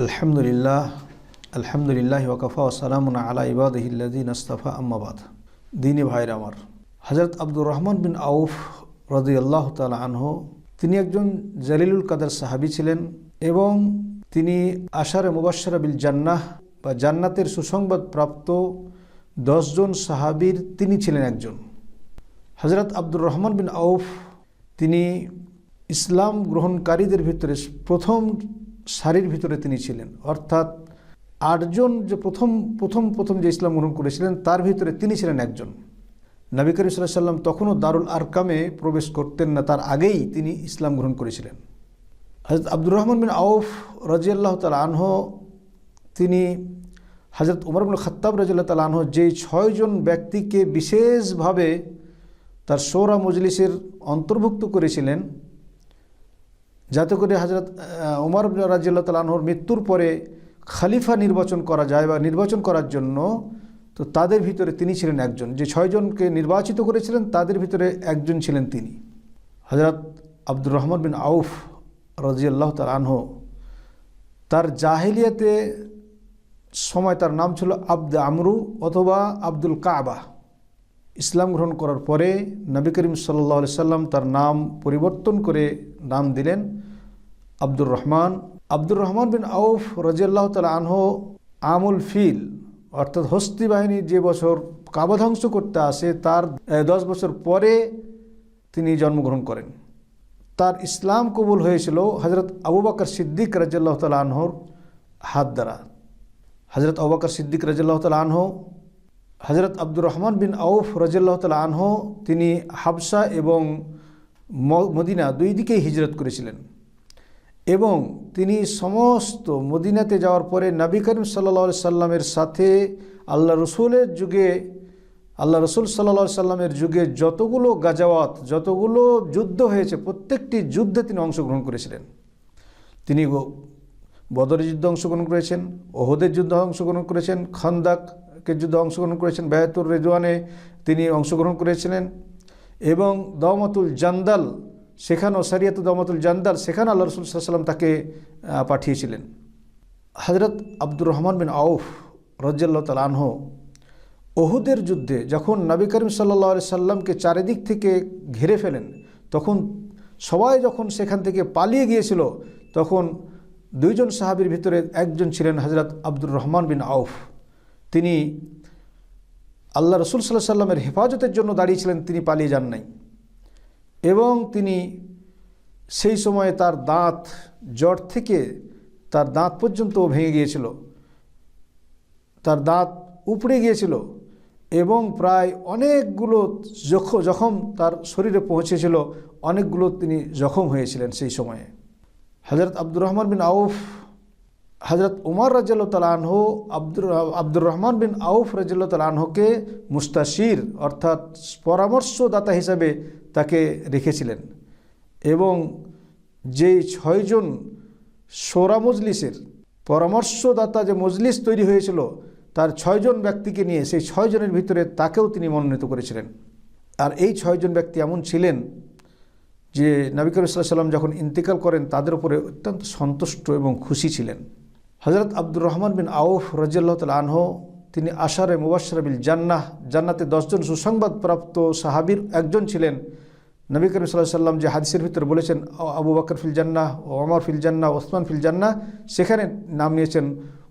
আলহামদুলিল্লাহ আলহামদুলিল্লাহি ওয়া কাফা ওয়া সালামুন আলা ইবাদিহিল্লাযীনা ইসতাফা আম্মা বাদ। দ্বীনি ভাইরা আমার, হযরত আব্দুর রহমান বিন আউফ রাদিয়াল্লাহু তাআলা আনহু তিনি একজন জালিলুল কাদর সাহাবী ছিলেন এবং তিনি আশারে মুবাশশারা বিল জান্নাহ বা জান্নাতের সুসংবাদ প্রাপ্ত 10 জন সাহাবীর তিনি ছিলেন একজন। হযরত আব্দুর রহমান বিন আউফ তিনি ইসলাম গ্রহণকারীদের ভিতরে প্রথম সারির ভিতরে তিনি ছিলেন, অর্থাৎ 8 জন যে প্রথম যে ইসলাম গ্রহণ করেছিলেন তার ভিতরে তিনি ছিলেন একজন। নবী করিম সাল্লাল্লাহু আলাইহি ওয়াসাল্লাম তখনও দারুল আরকামে প্রবেশ করতেন না, তার আগেই তিনি ইসলাম গ্রহণ করেছিলেন। হযরত আব্দুর রহমান বিন আউফ রাদিয়াল্লাহু তাআলা আনহু তিনি হযরত উমর ইবনে খাত্তাব রাদিয়াল্লাহু তাআলা আনহু যেই 6 জন ব্যক্তিকে বিশেষভাবে তার শোরা মজলিসের অন্তর্ভুক্ত করেছিলেন যাতে করে হযরত উমর রাদিয়াল্লাহু তাআলা আনহুর মৃত্যুর পরে খলিফা নির্বাচন করা যায় বা নির্বাচন করার জন্য, তো তাদের ভিতরে তিনি ছিলেন একজন। যে 6 জনকে নির্বাচিত করেছিলেন তাদের ভিতরে একজন ছিলেন তিনি। হযরত আব্দুর রহমান বিন আউফ রাদিয়াল্লাহু তাআলা আনহু তার জাহেলিয়াতে সময় তার নাম ছিল আব্দ আমরু অথবা আব্দুল কাবা। ইসলাম গ্রহণ করার পরে নবী করিম সাল্লাল্লাহু আলাইহি সাল্লাম তার নাম পরিবর্তন করে নাম দিলেন আব্দুর রহমান। আব্দুর রহমান বিন আউফ রাদিয়াল্লাহু তাআলা আনহু আমুল ফিল অর্থাৎ হস্তি বাহিনী যে বছর কাবা ধ্বংস করতে আসে তার 10 বছর পরে তিনি জন্মগ্রহণ করেন। তার ইসলাম কবুল হয়েছিল হযরত আবু বকর সিদ্দিক রাদিয়াল্লাহু তাআলা আনহুর হাত দ্বারা। হযরত আবু বকর সিদ্দিক রাদিয়াল্লাহু তাআলা আনহু হযরত আব্দুর রহমান বিন আউফ রাদিয়াল্লাহু তাআলা আনহু তিনি হাবশা এবং মদিনা দুই দিকেই হিজরত করেছিলেন এবং তিনি সমস্ত মদিনাতে যাওয়ার পরে নবী করিম সাল্লাল্লাহু আলাইহি সাল্লামের সাথে আল্লাহ রসুল সাল্লাল্লাহু আলাইহি সাল্লামের যুগে যতগুলো গাজাওয়াত যতগুলো যুদ্ধ হয়েছে প্রত্যেকটি যুদ্ধে তিনি অংশগ্রহণ করেছিলেন। তিনি বদরের যুদ্ধে অংশগ্রহণ করেছেন, ওহদের যুদ্ধে অংশগ্রহণ করেছেন, খান্দাকের যুদ্ধে অংশগ্রহণ করেছেন, বায়াতুর রিদওয়ানে তিনি অংশগ্রহণ করেছিলেন এবং দাওমাতুল জান্দাল সেখানেও সারিয়াতুল দাওমাতুল জান্দাল সেখানে আল্লাহ রাসূল সাল্লাল্লাহু আলাইহি সাল্লাম তাকে পাঠিয়েছিলেন। হযরত আব্দুর রহমান বিন আউফ রাদিয়াল্লাহু তাআলা আনহু ওহুদের যুদ্ধে যখন নবী করিম সাল্লাল্লাহু আলাইহি সাল্লামকে চারিদিক থেকে ঘিরে ফেলেন, তখন সবাই যখন সেখান থেকে পালিয়ে গিয়েছিল তখন 2 জন সাহাবীর ভিতরে একজন ছিলেন হযরত আব্দুর রহমান বিন আউফ। তিনি আল্লাহ রাসূল সাল্লাল্লাহু আলাইহি সাল্লামের হেফাজতের জন্য দাঁড়িয়েছিলেন, তিনি পালিয়ে যান নাই এবং তিনি সেই সময়ে তার দাঁত জ্বর থেকে তার দাঁত পর্যন্ত ভেঙে গিয়েছিল, তার দাঁত উপড়ে গিয়েছিল এবং প্রায় অনেকগুলো জখম তার শরীরে পৌঁছেছিল, অনেকগুলো তিনি জখম হয়েছিলেন সেই সময়ে। হযরত আব্দুর রহমান বিন আউফ হযরত উমর রাদিয়াল্লাহু তাআলা আনহু আব্দুর রহমান বিন আউফ রাদিয়াল্লাহু তাআলা আনহুকে মুস্তাশির অর্থাৎ পরামর্শদাতা হিসাবে তাকে রেখেছিলেন এবং যেই 6 জন শোরা মজলিসের পরামর্শদাতা যে মজলিস তৈরি হয়েছিল তার 6 জন ব্যক্তিকে নিয়ে সেই 6 জনের ভিতরে তাকেও তিনি মনোনীত করেছিলেন। আর এই 6 জন ব্যক্তি এমন ছিলেন যে নবী করিম সাল্লাল্লাহু আলাইহি সাল্লাম যখন ইন্তেকাল করেন তাদের উপরে অত্যন্ত সন্তুষ্ট এবং খুশি ছিলেন। হযরত আব্দুর রহমান বিন আউফ রাদিয়াল্লাহু তাআলা আনহু তিনি আশারে মুবাশশারা বিল জান্নাহ জান্নাতে 10 জন সুসংবাদ প্রাপ্ত সাহাবীর একজন ছিলেন। নবী করিম সাল্লাল্লাহু আলাইহি সাল্লাম যে হাদিসের ভিতরে বলেছেন আবু বকর ফিল জান্নাহ ও ওমর ফিল জান্নাহ ওসমান ফিল জান্নাহ, সেখানে নাম নিয়েছেন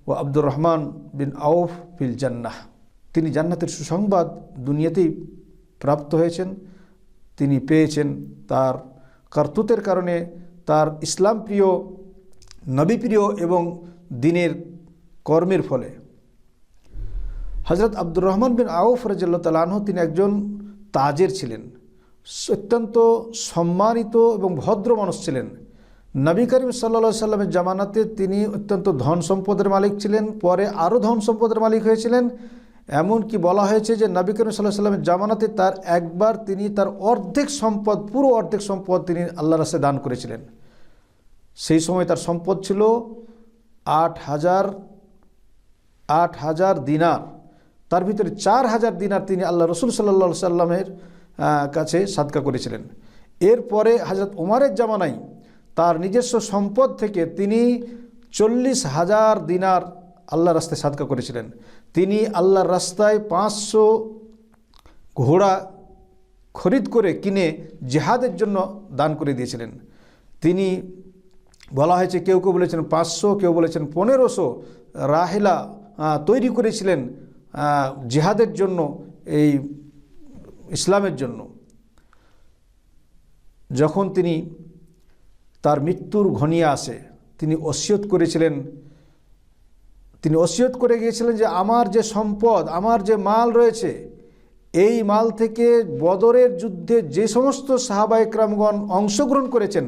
ও আব্দুর রহমান বিন আউফ ফিল জান্নাহ। তিনি জান্নাতের সুসংবাদ দুনিয়াতেই প্রাপ্ত হয়েছেন, তিনি পেয়েছেন তার কর্তৃত্বের কারণে, তার ইসলাম প্রিয় নবী প্রিয় এবং দিনের কর্মের ফলে। হযরত আব্দুর রহমান বিন আউফ রাদিয়াল্লাহু তাআলা আনহু তিনি একজন তাজের ছিলেন, অত্যন্ত সম্মানিত এবং ভদ্র মানুষ ছিলেন। নবী করিম সাল্লাল্লাহু আলাইহি সাল্লামের জামানাতে তিনি অত্যন্ত ধন সম্পদের মালিক ছিলেন, পরে আরও ধন সম্পদের মালিক হয়েছিলেন। এমনকি বলা হয়েছে যে নবী করিম সাল্লাল্লাহু আলাইহি সাল্লামের জামানাতে তার একবার তিনি তার পুরো অর্ধেক সম্পদ তিনি আল্লাহর রাস্তায় দান করেছিলেন। সেই সময় তার সম্পদ ছিল 8,000 দিনার, তার ভিতরে 4,000 দিনার তিনি আল্লাহ রাসূল সাল্লাল্লাহু আলাইহি সাল্লামের কাছে সাদকা করেছিলেন। এরপরে হযরত ওমরের জামানায় তার নিজস্ব সম্পদ থেকে তিনি 40,000 দিনার আল্লাহর রাস্তায় সাদকা করেছিলেন। তিনি আল্লাহর রাস্তায় 500 ঘোড়া খরিদ করে কিনে জিহাদের জন্য দান করে দিয়েছিলেন। তিনি বলা হয়েছে কেউ কেউ বলেছেন 500, কেউ বলেছেন 1500 রাহেলা তৈরি করেছিলেন জিহাদের জন্য, এই ইসলামের জন্য। যখন তিনি তার মৃত্যুর ঘনিয়ে আসে, তিনি ওসিয়ত করেছিলেন, তিনি ওসিয়ত করে গিয়েছিলেন যে আমার যে সম্পদ, আমার যে মাল রয়েছে, এই মাল থেকে বদরের যুদ্ধে যে সমস্ত সাহাবা ইকরামগণ অংশগ্রহণ করেছেন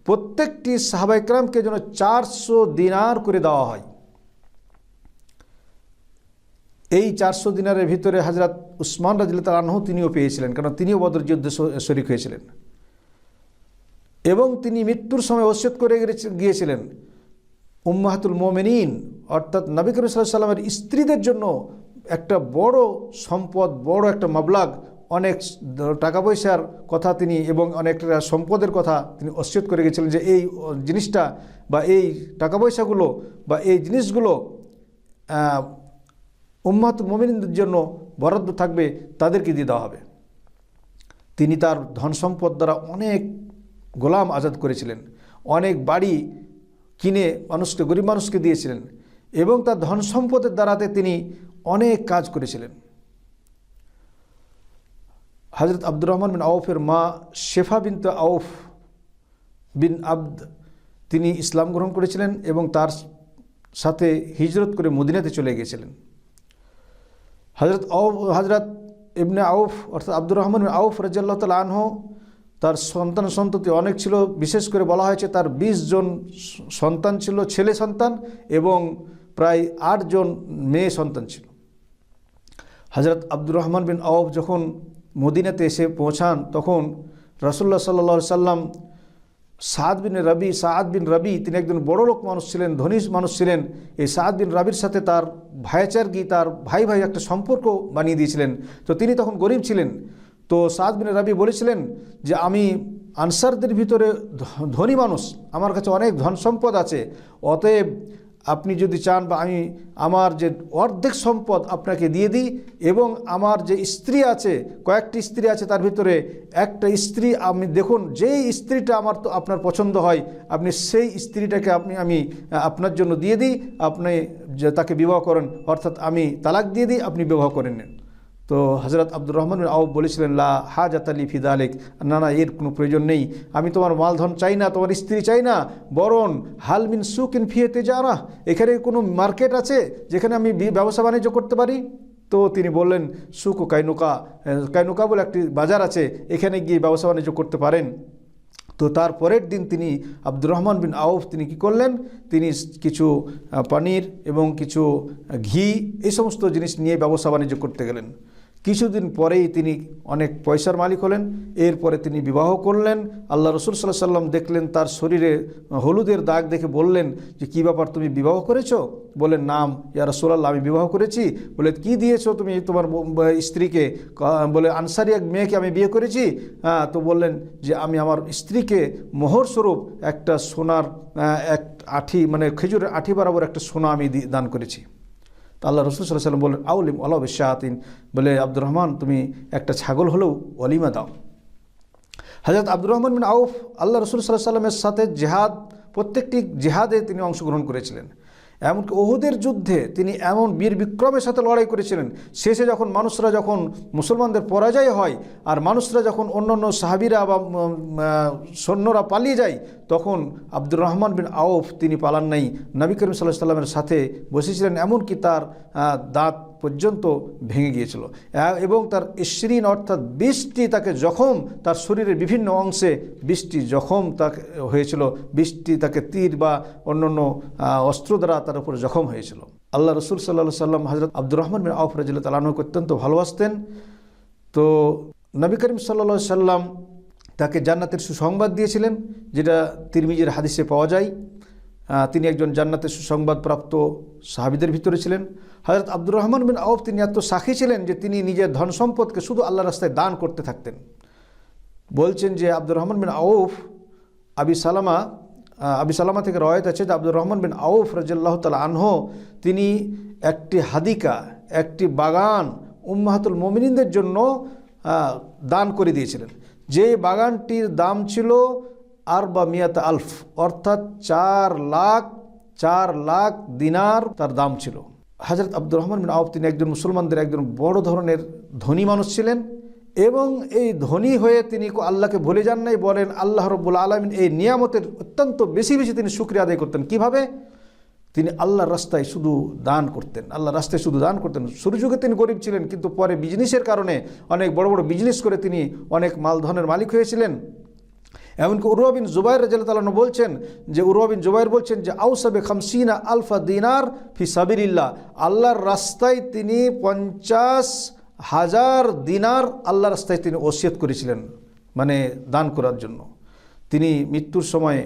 প্রত্যেকটি সাহাবা ইকরামকে যেন 400 দিনার করে দেওয়া হয়। এই 400 দিনারের ভিতরে হযরত উসমান রাদিয়াল্লাহু তাআলা আনহু তিনিও পেয়েছিলেন, কারণ তিনিও বদর যুদ্ধে শরীক হয়েছিলেন। এবং তিনি মৃত্যুর সময় ওসিয়ত করে গিয়েছিলেন উম্মাহাতুল মুমিনিন অর্থাৎ নবী করিম সাল্লাল্লাহু আলাইহি ওয়াসাল্লামের স্ত্রীদের জন্য একটা বড় সম্পদ, বড় একটা মাবলাগ, অনেক টাকা পয়সার কথা তিনি এবং অনেক সম্পদের কথা তিনি ওসিয়ত করে গিয়েছিলেন যে এই জিনিসটা বা এই টাকা পয়সাগুলো বা এই জিনিসগুলো উম্মাহাতুল মুমিনিনদের জন্য বরাদ্দ থাকবে, তাদেরকে দিয়ে দেওয়া হবে। তিনি তার ধন সম্পদ দ্বারা অনেক গোলাম আজাদ করেছিলেন, অনেক বাড়ি কিনে মানুষকে, গরিব মানুষকে দিয়েছিলেন এবং তার ধন সম্পদের দ্বারাতে তিনি অনেক কাজ করেছিলেন। হযরত আব্দুর রহমান বিন আউফের মা শেফা বিনতে আউফ বিন আবদ তিনি ইসলাম গ্রহণ করেছিলেন এবং তার সাথে হিজরত করে মদিনাতে চলে গিয়েছিলেন। হযরত ইবনে আউফ অর্থাৎ আব্দুর রহমান বিন আউফ রাদিয়াল্লাহু তাআলা আনহু তার সন্ততি অনেক ছিল, বিশেষ করে বলা হয়েছে তার 20 জন সন্তান ছিল, ছেলে সন্তান, এবং প্রায় 8 জন মেয়ে সন্তান ছিল। হযরত আব্দুর রহমান বিন আউফ যখন মদিনাতে এসে পৌঁছান তখন রাসূলুল্লাহ সাল্লাল্লাহু আলাইহি সাল্লাম সাদ বিন রবি তিনি একজন বড় লোক মানুষ ছিলেন, ধনী মানুষ ছিলেন। এই সাদ বিন রবির সাথে তার ভাইচারগি, তার ভাই একটা সম্পর্ক বানিয়ে দিয়েছিলেন। তো তিনি তখন গরিব ছিলেন। তো সাদ বিন রবি বলেছিলেন যে আমি আনসারদের ভিতরে ধনী মানুষ, আমার কাছে অনেক ধন সম্পদ আছে, অতএব আপনি যদি চান বা আমি আমার যে অর্ধেক সম্পদ আপনাকে দিয়ে দিই, এবং আমার যে স্ত্রী আছে, কয়েকটি স্ত্রী আছে, তার ভিতরে একটা স্ত্রী আমি দেখুন যেই স্ত্রীটা আমার তো আপনার পছন্দ হয়, আপনি সেই স্ত্রীটাকে আমি আপনার জন্য দিয়ে দিই, আপনি যে তাকে বিবাহ করেন, অর্থাৎ আমি তালাক দিয়ে দিই, আপনি বিবাহ করে নেন। তো হযরত আব্দুর রহমান বিন আউফ বলেছিলেন লা হাজাত লি ফি যালিক, না এর কোনো প্রয়োজন নেই, আমি তোমার মালধন চাই না, তোমার স্ত্রী চাই না, বরং হাল মিন সুকিন ফি তিজারা, এখানে কোনো মার্কেট আছে যেখানে আমি ব্যবসা বাণিজ্য করতে পারি? তো তিনি বললেন সুক ও কাইনুকা বলে একটি বাজার আছে, এখানে গিয়ে ব্যবসা বাণিজ্য করতে পারেন। তো তার পরের দিন তিনি আব্দুর রহমান বিন আউফ তিনি কি করলেন, তিনি কিছু পনির এবং কিছু ঘি এই সমস্ত জিনিস নিয়ে ব্যবসা বাণিজ্য করতে গেলেন। কিছুদিন পরেই তিনি অনেক পয়সার মালিক হলেন। এরপরে তিনি বিবাহ করলেন। আল্লাহ রাসূল সাল্লাল্লাহু আলাইহি সাল্লাম দেখলেন তার শরীরে হলুদের দাগ দেখে বললেন যে কী ব্যাপার, তুমি বিবাহ করেছো? বলেন নাম ইয়া রাসূলুল্লাহ, আমি বিবাহ করেছি। বলে কি দিয়েছো তুমি তোমার স্ত্রীকে? বলে আনসারি এক মেয়েকে আমি বিয়ে করেছি। তো বললেন যে আমি আমার স্ত্রীকে মোহর স্বরূপ একটা সোনার এক আঠি, মানে খেজুরের আঠি বরাবর একটা সোনা আমি দান করেছি। আল্লাহ রাসূল সাল্লাল্লাহু আলাইহি ওয়াসাল্লাম বলেন আউলিম ওয়ালাউ বিশাতিন, বলে আব্দুর রহমান তুমি একটা ছাগল হলেও ওলিমা দাও। হযরত আব্দুর রহমান বিন আউফ আল্লাহ রাসূল সাল্লাল্লাহু আলাইহি ওয়াসাল্লামের সাথে প্রত্যেকটি জিহাদে তিনি অংশগ্রহণ করেছিলেন। এমনকি ওহুদের যুদ্ধে তিনি এমন বীর বিক্রমের সাথে লড়াই করেছিলেন। শেষে যখন মুসলমানদের পরাজয় হয় আর মানুষরা যখন অন্যান্য সাহাবীরা বা সৈন্যরা পালিয়ে যায়, তখন আব্দুর রহমান বিন আউফ তিনি পালান নাই, নবী করিম সাল্লাল্লাহু আলাইহি সাল্লামের সাথে বসেছিলেন। এমনকি তার দাঁত পর্যন্ত ভেঙে গিয়েছিল এবং তার ইশরিন অর্থাৎ 20টি তাকে জখম, তার শরীরের বিভিন্ন অংশে 20টি জখম তাকে হয়েছিল, 20টি তাকে তীর বা অন্যান্য অস্ত্র দ্বারা তার উপর জখম হয়েছিল। আল্লাহ রাসূল সাল্লাল্লাহু আলাইহি সাল্লাম হযরত আব্দুর রহমান বিন আউফ রাদিয়াল্লাহু তাআলা আনহুকে অত্যন্ত ভালোবাসতেন। তো নবী করিম সাল্লাল্লাহু আলাইহি সাল্লাম তাকে জান্নাতের সুসংবাদ দিয়েছিলেন, যেটা তিরমিজির হাদিসে পাওয়া যায়। তিনি একজন জান্নাতের সুসংবাদপ্রাপ্ত সাহাবীদের ভিতরে ছিলেন। হযরত আব্দুর রহমান বিন আউফ তিনি এত সাক্ষী ছিলেন যে তিনি নিজের ধন সম্পদকে শুধু আল্লাহর রাস্তায় দান করতে থাকতেন। বলছেন যে আব্দুর রহমান বিন আউফ আবি সালামা আবি সালামা থেকে রওয়ায়াত আছে যে আব্দুর রহমান বিন আউফ রাদিয়াল্লাহু তাআলা আনহু তিনি একটি হাদিকা, একটি বাগান উম্মাহাতুল মুমিনিনদের জন্য দান করে দিয়েছিলেন। যে বাগানটির দাম ছিল আরবা মিয়াত আলফ, অর্থাৎ 4 লাখ দিনার তার দাম ছিল। হযরত আব্দুর রহমান বিন আউফ তিনি একজন মুসলমানদের একজন বড় ধরনের ধনী মানুষ ছিলেন এবং এই ধনী হয়ে তিনি আল্লাহকে ভুলে যান নাই, বলেন আল্লাহ রাব্বুল আলামিন এই নিয়ামতের অত্যন্ত বেশি বেশি তিনি শুকরিয়া আদায় করতেন। কিভাবে? তিনি আল্লাহর রাস্তায় শুধু দান করতেন, আল্লাহর রাস্তায় শুধু দান করতেন। শুরু যুগে তিনি গরিব ছিলেন, কিন্তু পরে বিজনেসের কারণে অনেক বড় বড় বিজনেস করে তিনি অনেক মালধনের মালিক হয়েছিলেন। এমনকি উরওয়া বিন জুবাইর রাদিয়াল্লাহু তাআলা বলছেন যে আউসাবে 50 আলফা দিনার ফি সাবিলিল্লাহ, আল্লাহর রাস্তায় তিনি 50,000 দিনার আল্লাহর রাস্তায় তিনি ওসিয়ত করেছিলেন, মানে দান করার জন্য। তিনি মৃত্যুর সময়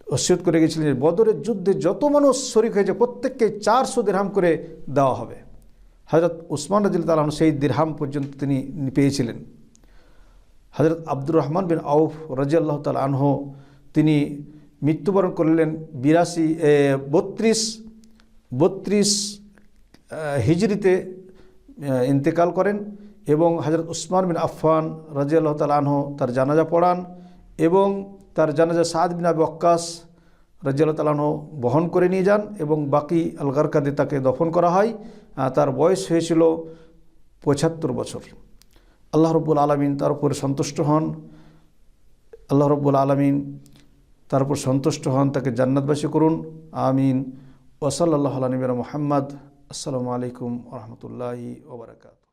ওসিয়ত করে গেছিলেন যে বদরের যুদ্ধে যত মানুষ শরীক হয়েছে প্রত্যেককে 400 দিরহাম করে দেওয়া হবে। হযরত উসমান রাদিয়াল্লাহু তাআলা সেই দিরহাম পর্যন্ত তিনি পেয়েছিলেন। হযরত আব্দুর রহমান বিন আউফ রাদিয়াল্লাহু তাআলা আনহু তিনি মৃত্যুবরণ করলেন 32 হিজরিতে ইন্তেকাল করেন এবং হযরত উসমান বিন আফফান রাদিয়াল্লাহু তাআলা আনহু তার জানাজা পড়ান এবং তার জানাজা সাদ বিন আবি ওয়াক্কাস রাদিয়াল্লাহু তাআলা আনহু বহন করে নিয়ে যান এবং বাকি আল গারকাদে তাকে দফন করা হয়। তার বয়স হয়েছিল 75 বছর। আল্লাহ রাব্বুল আলামিন তার উপর সন্তুষ্ট হন, আল্লাহ রাব্বুল আলামিন তার উপর সন্তুষ্ট হন, তাকে জান্নাতবাসী করুন, আমিন। ওয়া সাল্লাল্লাহু আলা নবিয়িনা মুহাম্মদ। আসসালামু আলাইকুম ওয়া রাহমাতুল্লাহি ওয়া বারাকাতুহু।